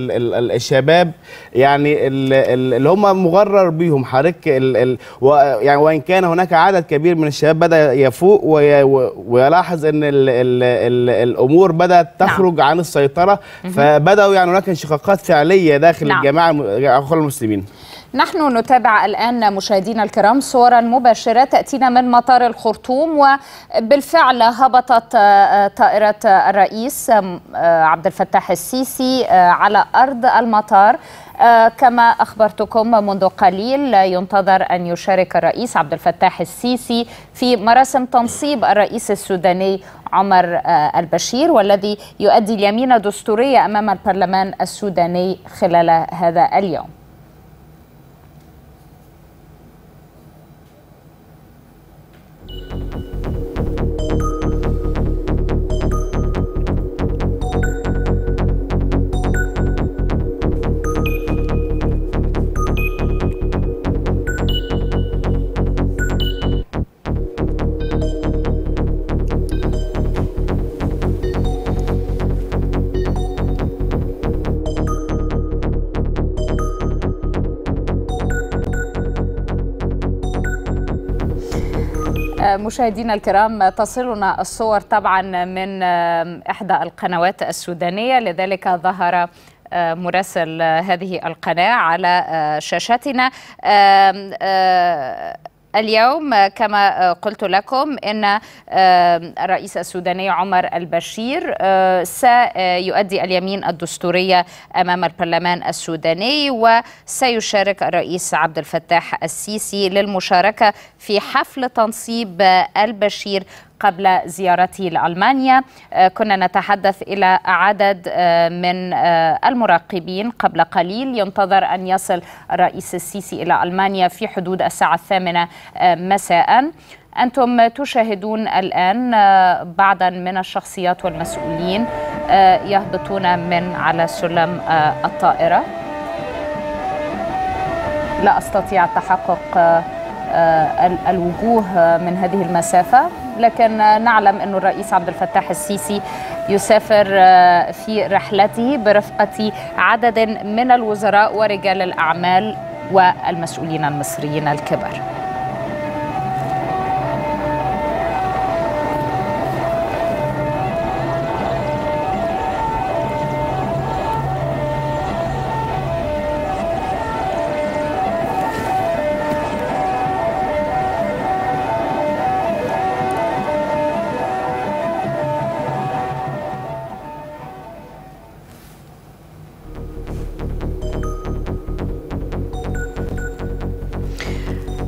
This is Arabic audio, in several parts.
الشباب يعني اللي هم مغرر بيهم حضرتك يعني وان كان هناك عدد كبير من الشباب بدا يفوق ويلاحظ ان الامور بدات تخرج عن السيطره، فبداوا يعني هناك انشقاقات فعليه داخل الجماعه اخوان المسلمين. نحن نتابع الآن مشاهدينا الكرام صورا مباشرة تأتينا من مطار الخرطوم، وبالفعل هبطت طائرة الرئيس عبد الفتاح السيسي على أرض المطار. كما أخبرتكم منذ قليل ينتظر أن يشارك الرئيس عبد الفتاح السيسي في مراسم تنصيب الرئيس السوداني عمر البشير، والذي يؤدي اليمين الدستورية أمام البرلمان السوداني خلال هذا اليوم. مشاهدينا الكرام، تصلنا الصور طبعا من إحدى القنوات السودانية، لذلك ظهر مراسل هذه القناة على شاشتنا. اليوم كما قلت لكم إن الرئيس السوداني عمر البشير سيؤدي اليمين الدستورية أمام البرلمان السوداني، وسيشارك الرئيس عبد الفتاح السيسي للمشاركة في حفل تنصيب البشير قبل زيارته لألمانيا. كنا نتحدث إلى عدد من المراقبين قبل قليل. ينتظر أن يصل الرئيس السيسي إلى ألمانيا في حدود الساعة 8 مساء. أنتم تشاهدون الآن بعضا من الشخصيات والمسؤولين يهبطون من على سلم الطائرة. لا أستطيع تحقق الوجوه من هذه المسافة، لكن نعلم أن الرئيس عبد الفتاح السيسي يسافر في رحلته برفقة عدد من الوزراء ورجال الأعمال والمسؤولين المصريين الكبار.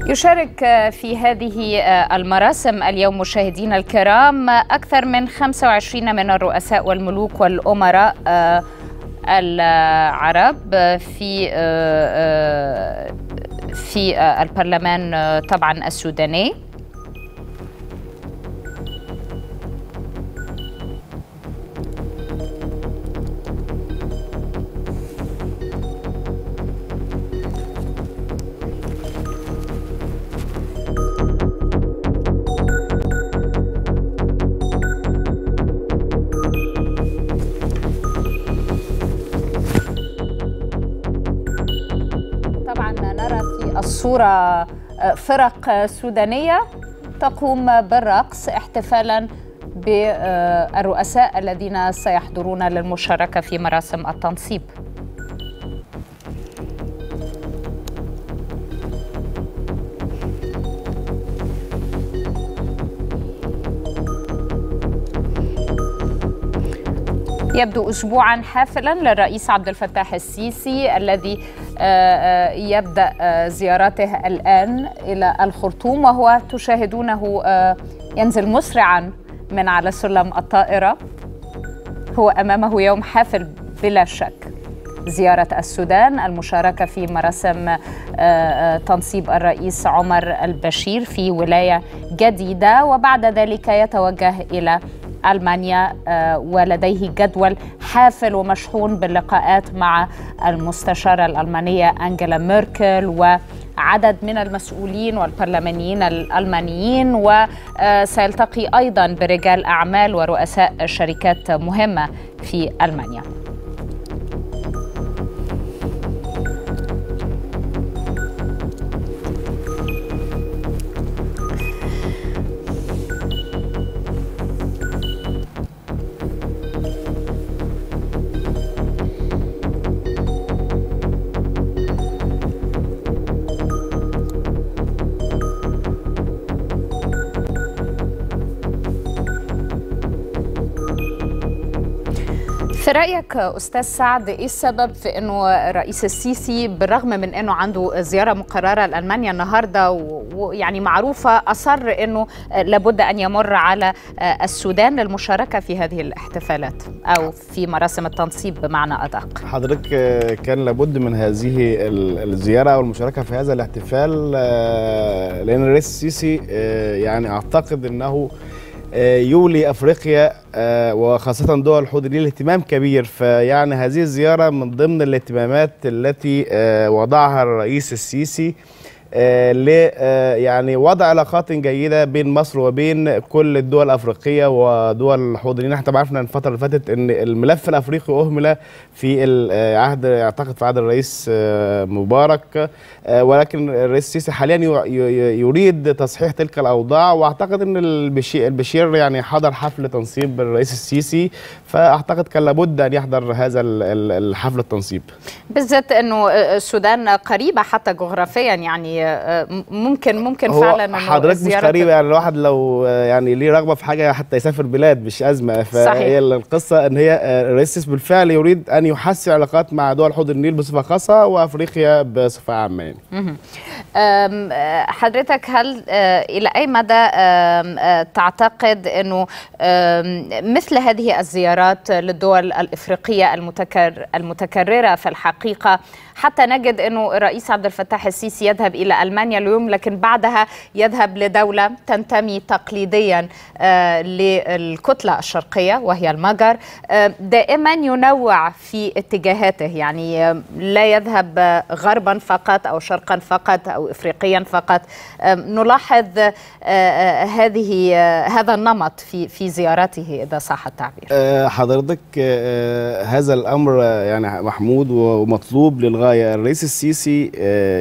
يشارك في هذه المراسم اليوم مشاهدينا الكرام أكثر من 25 من الرؤساء والملوك والأمراء العرب في البرلمان طبعا السوداني. الصورة فرق سودانية تقوم بالرقص احتفالا بالرؤساء الذين سيحضرون للمشاركة في مراسم التنصيب. يبدو أسبوعا حافلا للرئيس عبد الفتاح السيسي الذي يبدأ زيارته الآن إلى الخرطوم، وهو تشاهدونه ينزل مسرعا من على سلم الطائرة. هو أمامه يوم حافل بلا شك، زيارة السودان، المشاركة في مراسم تنصيب الرئيس عمر البشير في ولاية جديدة، وبعد ذلك يتوجه إلى ألمانيا ولديه جدول حافل ومشحون باللقاءات مع المستشارة الألمانية أنجيلا ميركل وعدد من المسؤولين والبرلمانيين الألمانيين، وسيلتقي أيضا برجال أعمال ورؤساء شركات مهمة في ألمانيا. في رأيك أستاذ سعد، إيه السبب في أنه الرئيس السيسي بالرغم من أنه عنده زيارة مقررة لألمانيا النهاردة ويعني معروفة، أصر أنه لابد أن يمر على السودان للمشاركة في هذه الاحتفالات أو في مراسم التنصيب بمعنى أدق؟ حضرتك كان لابد من هذه الزيارة أو المشاركة في هذا الاحتفال، لأن الرئيس السيسي يعني أعتقد أنه يولي أفريقيا وخاصة دول الحوض النيل اهتمام كبير. فيعني هذه الزيارة من ضمن الاهتمامات التي وضعها الرئيس السيسي ل يعني وضع علاقات جيده بين مصر وبين كل الدول الافريقيه ودول الحوض النيل. احنا عرفنا الفتره اللي فاتت ان الملف الافريقي اهمل في العهد، اعتقد في عهد الرئيس مبارك، ولكن الرئيس السيسي حاليا يريد تصحيح تلك الاوضاع، واعتقد ان البشير يعني حضر حفل تنصيب الرئيس السيسي، فاعتقد كان لابد ان يحضر هذا الحفل التنصيب، بالذات انه السودان قريبه حتى جغرافيا، يعني ممكن فعلا حضرتك مش قريبه، يعني الواحد لو يعني ليه رغبه في حاجه حتى يسافر بلاد مش ازمه. فهي القصه ان هي الرئيس بالفعل يريد ان يحسن علاقات مع دول حوض النيل بصفه خاصه وافريقيا بصفه عامه يعني. حضرتك هل الى اي مدى تعتقد انه مثل هذه الزيارات للدول الافريقيه المتكرره في الحقيقه، حتى نجد انه الرئيس عبد الفتاح السيسي يذهب الى المانيا اليوم لكن بعدها يذهب لدوله تنتمي تقليديا للكتله الشرقيه وهي المجر، دائما ينوع في اتجاهاته، يعني لا يذهب غربا فقط او شرقا فقط او افريقيا فقط. نلاحظ هذا النمط في زيارته اذا صح التعبير. حضرتك هذا الامر يعني محمود ومطلوب للغايه. الرئيس السيسي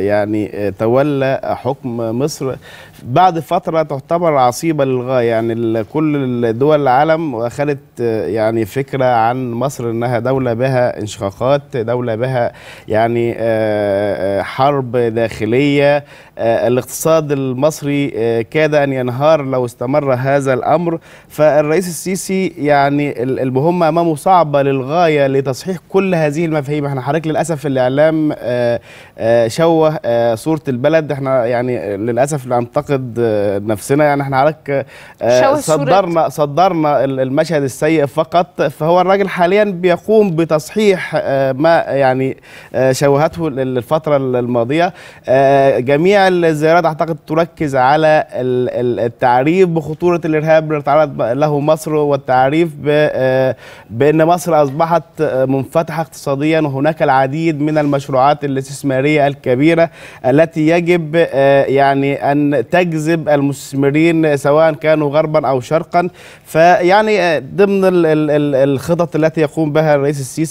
يعني تولى حكم مصر بعد فتره تعتبر عصيبه للغايه، يعني كل دول العالم اخذت يعني فكره عن مصر انها دوله بها انشقاقات، دوله بها يعني حرب داخليه، الاقتصاد المصري كاد ان ينهار لو استمر هذا الامر. فالرئيس السيسي يعني المهمه امامه صعبه للغايه لتصحيح كل هذه المفاهيم. احنا حضرتك للاسف الاعلام شوه صوره البلد، احنا يعني للاسف ننتقد نفسنا، يعني احنا حضرتك صدرنا المشهد السيء فقط. فهو الراجل حاليا بيقوم بتصحيح ما يعني شوهته الفتره الماضيه. جميع الزيارات اعتقد تركز على التعريف بخطوره الارهاب اللي تعرض له مصر، والتعريف بان مصر اصبحت منفتحه اقتصاديا، وهناك العديد من المشروعات الاستثماريه الكبيره التي يجب يعني ان تجذب المستثمرين سواء كانوا غربا او شرقا. فيعني ضمن الخطط التي يقوم بها الرئيس السيسي